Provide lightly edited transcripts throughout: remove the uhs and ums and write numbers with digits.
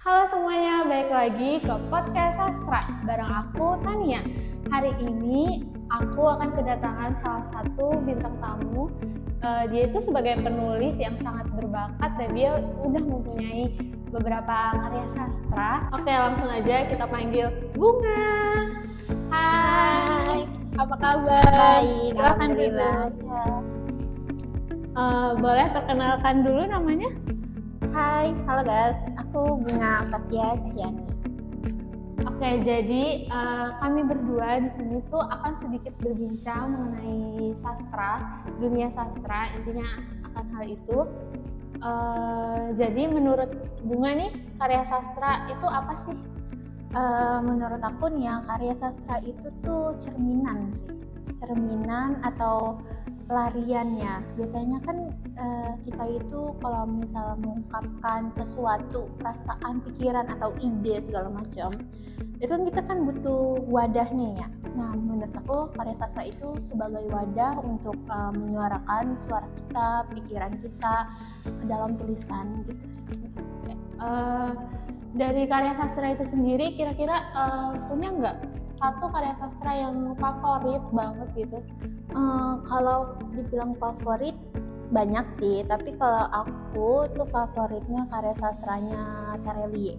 Halo semuanya, balik lagi ke Podcast Sastra bareng aku, Tania. Hari ini aku akan kedatangan salah satu bintang tamu. Dia itu sebagai penulis yang sangat berbakat dan dia udah mempunyai beberapa karya sastra. Oke, langsung aja kita panggil Bunga. Hai, apa kabar? Baik, Silakan alhamdulillah. dulu. Boleh perkenalkan dulu namanya? Hai, halo guys, aku Bunga Fatia Cahyani. Oke, jadi kami berdua di sini tuh akan sedikit berbincang mengenai sastra, dunia sastra, intinya akan hal itu. Jadi menurut Bunga nih, karya sastra itu apa sih? Menurut aku nih ya, karya sastra itu tuh cerminan atau pelariannya. Biasanya kan kita itu kalau misalnya mengungkapkan sesuatu, perasaan, pikiran atau ide segala macam, itu kita kan butuh wadahnya ya. Nah, menurut aku karya sastra itu sebagai wadah untuk menyuarakan suara kita, pikiran kita dalam tulisan gitu. Dari karya sastra itu sendiri, kira-kira punya nggak satu karya sastra yang favorit banget gitu? Kalau dibilang favorit banyak sih, tapi kalau aku tuh favoritnya karya sastranya Terelie.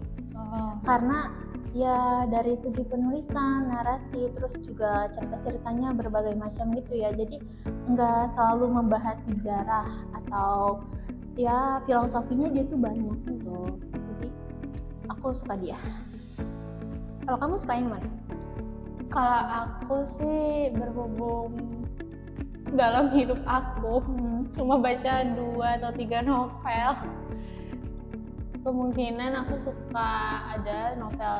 Karena ya dari segi penulisan, narasi, terus juga cerita-ceritanya berbagai macam gitu ya. Jadi nggak selalu membahas sejarah atau ya filosofinya dia tuh banyak gitu. Jadi aku suka dia. Kalau kamu suka yang mana? Kalau aku sih berhubung dalam hidup aku cuma baca 2 atau 3 novel, kemungkinan aku suka ada novel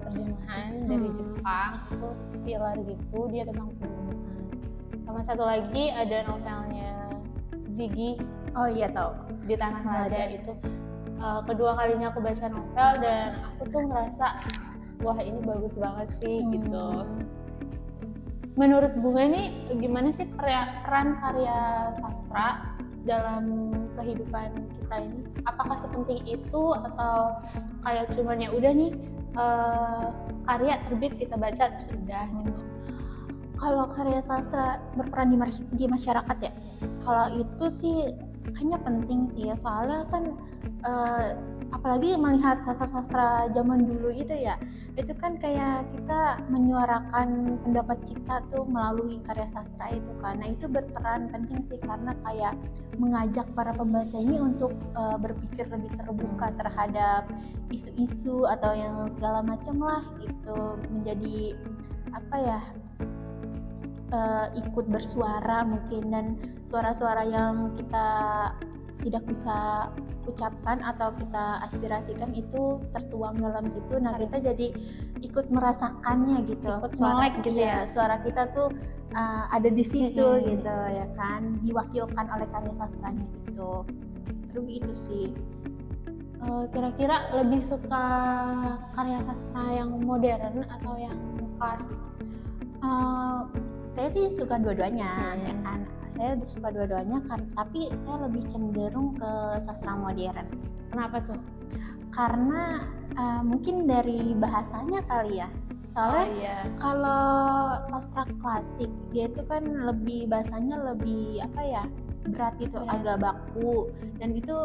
terjemahan dari Jepang, itu thriller gitu, dia tentang pembunuhan. Sama satu lagi ada novelnya Ziggy, Oh iya tahu. Di Tanah Nada itu. Kedua kalinya aku baca novel dan aku tuh ngerasa wah ini bagus banget sih gitu. Menurut Bunga nih gimana sih peran karya sastra dalam kehidupan kita ini? Apakah sepenting itu atau kayak cuman ya udah nih karya terbit kita baca terus udah gitu? Kalau karya sastra berperan di masyarakat ya, kalau itu sih kayaknya penting sih ya, soalnya kan apalagi melihat sastra-sastra zaman dulu itu ya, itu kan kayak kita menyuarakan pendapat kita tuh melalui karya sastra itu kan. Nah itu berperan penting sih karena kayak mengajak para pembaca ini untuk berpikir lebih terbuka terhadap isu-isu atau yang segala macam lah gitu, menjadi apa ya, ikut bersuara mungkin, dan suara-suara yang kita tidak bisa ucapkan atau kita aspirasikan itu tertuang dalam situ. Nah kita jadi ikut merasakannya gitu, Ikut suara melek gitu ya. Suara kita tuh ada di situ gitu ya kan, diwakilkan oleh karya sastranya itu. Terus itu sih. Kira-kira lebih suka karya sastra yang modern atau yang klasik? Saya sih suka dua-duanya ya kan. Saya suka dua-duanya kan, tapi saya lebih cenderung ke sastra modern. Kenapa tuh? Karena mungkin dari bahasanya kali ya. Soalnya kalau sastra klasik dia itu kan lebih bahasanya lebih apa ya, berat gitu, agak baku, dan itu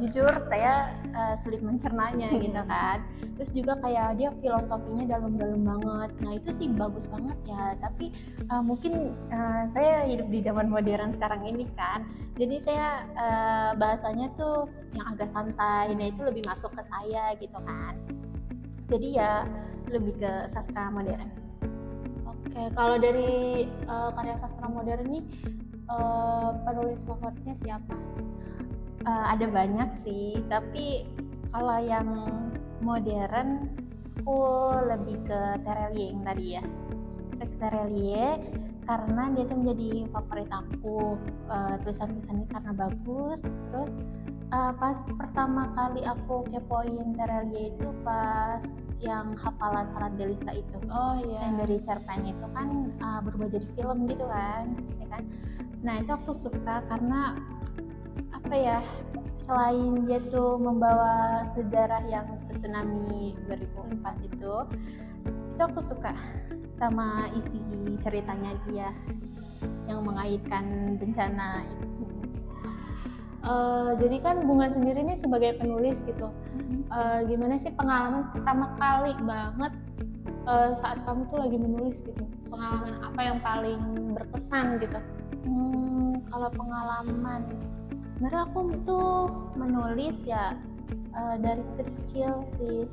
jujur saya sulit mencernanya gitu kan. Terus juga kayak dia filosofinya dalam-dalam banget. Nah itu sih bagus banget ya, tapi mungkin saya hidup di zaman modern sekarang ini kan, jadi saya bahasanya tuh yang agak santai. Nah itu lebih masuk ke saya gitu kan, jadi ya lebih ke sastra modern. Oke, kalau dari karya sastra modern nih penulis favoritnya siapa? Ada banyak sih, tapi kalau yang modern aku lebih ke Terelie yang tadi ya. Terelie karena dia tuh menjadi favorit aku, tulisan-tulisannya karena bagus. Terus pas pertama kali aku kepoin Terelie itu pas yang hafalan Salat Delisa itu. Yang dari cerpen itu kan berubah jadi film gitu kan, ya kan. Nah itu aku suka karena apa ya, selain dia tuh membawa sejarah yang tsunami 2004 itu aku suka sama isi ceritanya dia yang mengaitkan bencana itu. Jadi kan Bunga sendiri nih sebagai penulis gitu, gimana sih pengalaman pertama kali banget saat kamu tuh lagi menulis gitu? Pengalaman apa yang paling berkesan gitu? Kalau pengalaman, sebenarnya aku tuh menulis ya dari kecil sih,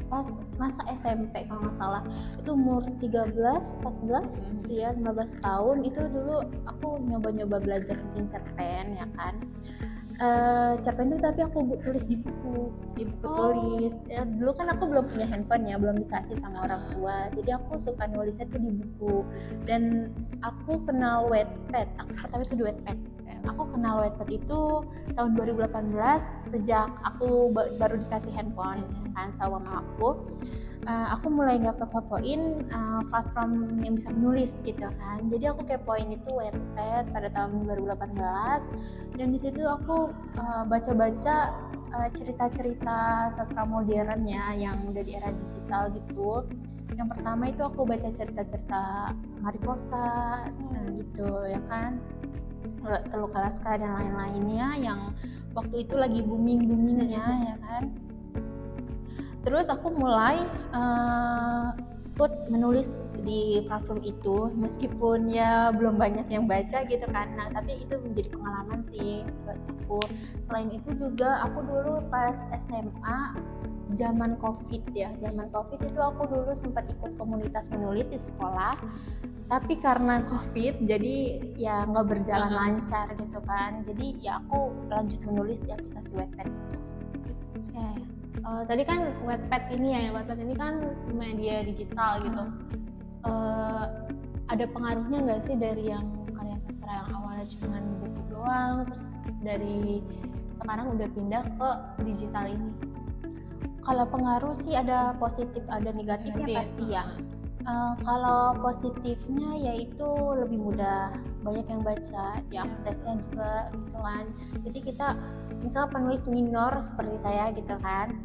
pas masa SMP kalau nggak salah, itu umur 13, 14, ya 15 tahun itu dulu aku nyoba-nyoba belajar bikin cerpen ya kan. Cerpen itu tapi aku tulis di buku tulis. Dulu kan aku belum punya handphone ya, belum dikasih sama orang tua, jadi aku suka nulisnya tuh di buku. Dan aku kenal Wattpad, aku pertama itu di Wattpad. Aku kenal Wattpad itu tahun 2018 sejak aku baru dikasih handphone kan sama mamaku. Aku mulai kepoin platform yang bisa menulis gitu kan. Jadi aku kepoin itu Wattpad pada tahun 2018, dan di situ aku baca-baca cerita-cerita sastra modern ya yang udah di era digital gitu. Yang pertama itu aku baca cerita-cerita Mariposa gitu ya kan, Teluk Alaska dan lain-lainnya yang waktu itu lagi booming-boomingnya ya kan. Terus aku mulai ikut menulis di platform itu, meskipun ya belum banyak yang baca gitu kan. Nah, tapi itu menjadi pengalaman sih buat aku. Selain itu juga aku dulu pas SMA zaman COVID itu aku dulu sempat ikut komunitas menulis di sekolah. Tapi karena COVID jadi ya nggak berjalan lancar gitu kan. Jadi ya aku lanjut menulis di aplikasi Wattpad itu. Tadi kan Wattpad ini kan media digital gitu. Ada pengaruhnya nggak sih dari yang karya sastra yang awalnya cuma buku doang, terus dari sekarang udah pindah ke digital ini? Kalau pengaruh sih ada positif, ada negatifnya pasti ya. Kalau positifnya yaitu lebih mudah, banyak yang baca, ya aksesnya juga gitu kan. Jadi kita misalnya penulis minor seperti saya gitu kan,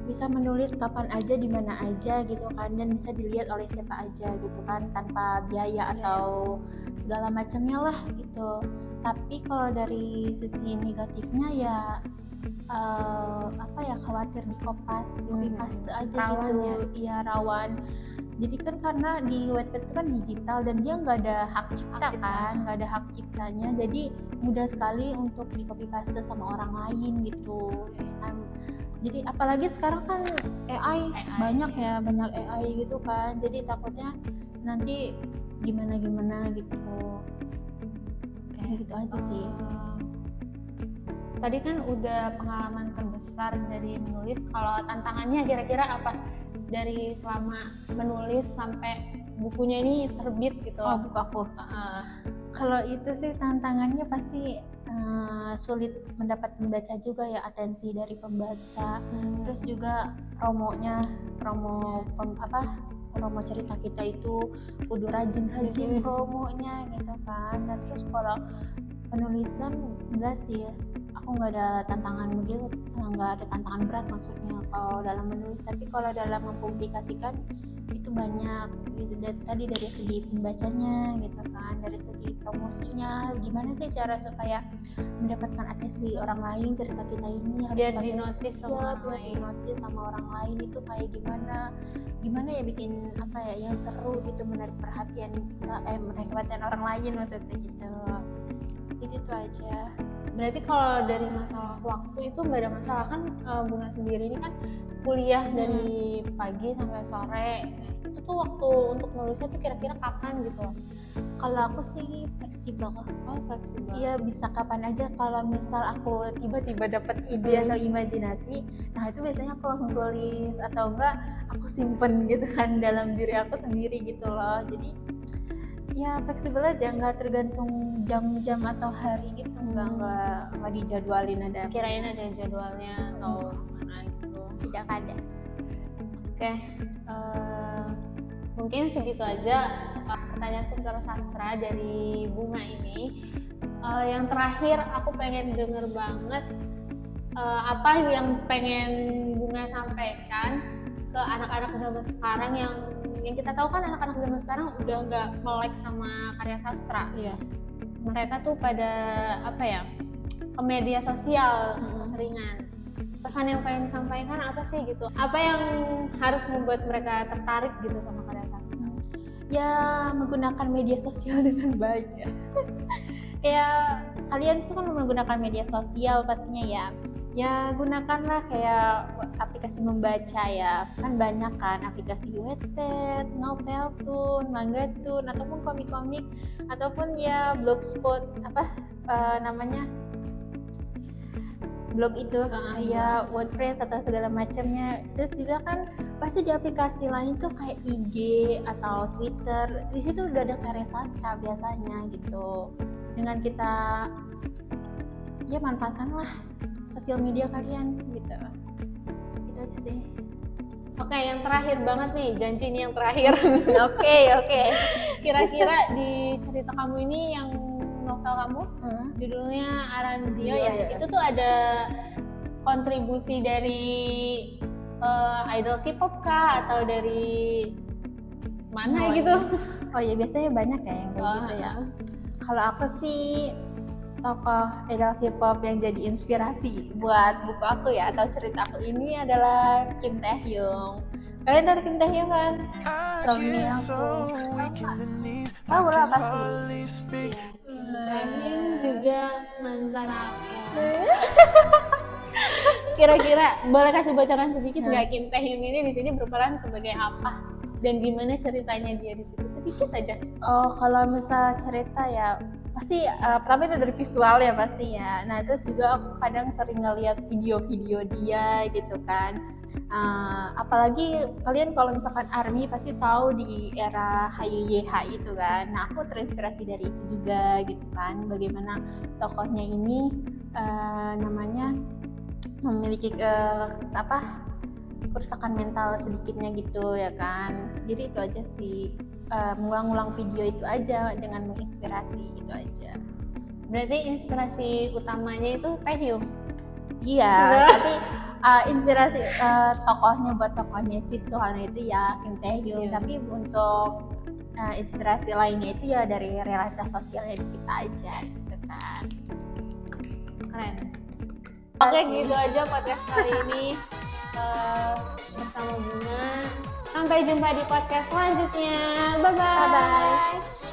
bisa menulis kapan aja di mana aja gitu kan, dan bisa dilihat oleh siapa aja gitu kan, tanpa biaya atau segala macamnya lah gitu. Tapi kalau dari sisi negatifnya ya khawatir di copy paste aja rawan gitu ya rawan. Jadi kan karena di Wattpad itu kan digital dan dia nggak ada hak cipta kan, nggak ada hak ciptanya, jadi mudah sekali untuk di copy paste sama orang lain gitu kan. Jadi apalagi sekarang kan AI banyak ya, banyak AI gitu kan, jadi takutnya nanti gimana gitu. Kayak gitu aja sih. Tadi kan udah pengalaman terbesar dari menulis. Kalau tantangannya kira-kira apa dari selama menulis sampai bukunya ini terbit gitu? Buku aku. Kalau itu sih tantangannya pasti sulit mendapat pembaca juga ya, atensi dari pembaca. Terus juga promo cerita kita itu kudu rajin promonya gitu kan. Dan terus kalau penulisan enggak sih, aku nggak ada tantangan begitu, nggak ada tantangan berat maksudnya kalau dalam menulis. Tapi kalau dalam mempublikasikan itu banyak gitu, tadi dari segi pembacanya gitu kan, dari segi promosinya, gimana sih cara supaya mendapatkan atensi orang lain, cerita kita ini biar dinotis sama orang lain itu kayak gimana ya, bikin yang seru gitu, menarik perhatian orang lain maksudnya gitu. Itu aja. Berarti kalau dari masalah waktu itu nggak ada masalah kan? Bunga sendiri ini kan kuliah dari pagi sampai sore, itu tuh waktu untuk nulisnya tuh kira-kira kapan gitu? Kalau aku sih fleksibel. Fleksibel. Iya, bisa kapan aja. Kalau misal aku tiba-tiba dapat ide atau imajinasi, nah itu biasanya aku langsung tulis, atau enggak aku simpen gitu kan dalam diri aku sendiri gitu loh. Jadi ya fleksibel aja, nggak tergantung jam-jam atau hari gitu, nggak dijadwalin, ada kirain ada jadwalnya atau mana gitu, tidak ada. Oke, mungkin segitu aja pertanyaan seputar sastra dari Bunga ini. Yang terakhir aku pengen denger banget apa yang pengen Bunga sampaikan ke anak-anak zaman sekarang yang kita tahu kan anak-anak zaman sekarang udah nggak melek sama karya sastra. Iya. Mereka tuh pada apa ya, ke media sosial seringan. Pesan yang pengen disampaikan apa sih gitu? Apa yang harus membuat mereka tertarik gitu sama karya sastra? Ya menggunakan media sosial dengan baik ya. Kayak kalian tuh kan menggunakan media sosial pastinya ya. Ya gunakanlah kayak aplikasi membaca ya, kan banyak kan aplikasi Wattpad, Noveltoon, Mangatoon, ataupun komik-komik, ataupun ya blogspot namanya blog itu ya WordPress atau segala macamnya. Terus juga kan pasti di aplikasi lain tuh kayak IG atau Twitter, di situ udah ada karya sastra biasanya gitu. Dengan kita ya manfaatkanlah sosial media kalian gitu. Itu aja sih. Oke, yang terakhir banget nih, janji ini yang terakhir. Oke. Kira-kira di cerita kamu ini yang novel kamu, judulnya Aranzio ya, itu tuh ada kontribusi dari idol K-pop kah atau dari mana gitu? Oh ya biasanya banyak ya yang kayak gitu ya. Kalau aku sih tokoh idol K-pop yang jadi inspirasi buat buku aku ya atau cerita aku ini adalah Kim Taehyung. Kalian tahu Kim Taehyung kan? Suami aku. Tahu lah pasti. Taehyung juga mantan aku. Kira-kira boleh kasih bocoran sedikit nggak Kim Taehyung ini di sini berperan sebagai apa dan gimana ceritanya dia di situ, sedikit aja? Oh kalau misal cerita ya pasti pertama itu dari visual ya pasti ya. Nah terus juga aku kadang sering ngeliat video-video dia gitu kan. Apalagi kalian kalau misalkan ARMY pasti tahu di era HYYH itu kan. Nah aku terinspirasi dari itu juga gitu kan. Bagaimana tokohnya ini namanya memiliki kerusakan mental sedikitnya gitu ya kan. Jadi itu aja sih. Mengulang-ulang video itu aja dengan menginspirasi itu aja. Berarti inspirasi utamanya itu Taehyung? Iya, tapi inspirasi tokohnya buat tokohnya visualnya itu ya Kim Taehyung, tapi untuk inspirasi lainnya itu ya dari realitas sosialnya kita aja gitu kan. Keren. Oke, gitu aja podcast kali ini bersama Bunga. Sampai jumpa di podcast selanjutnya. Bye-bye.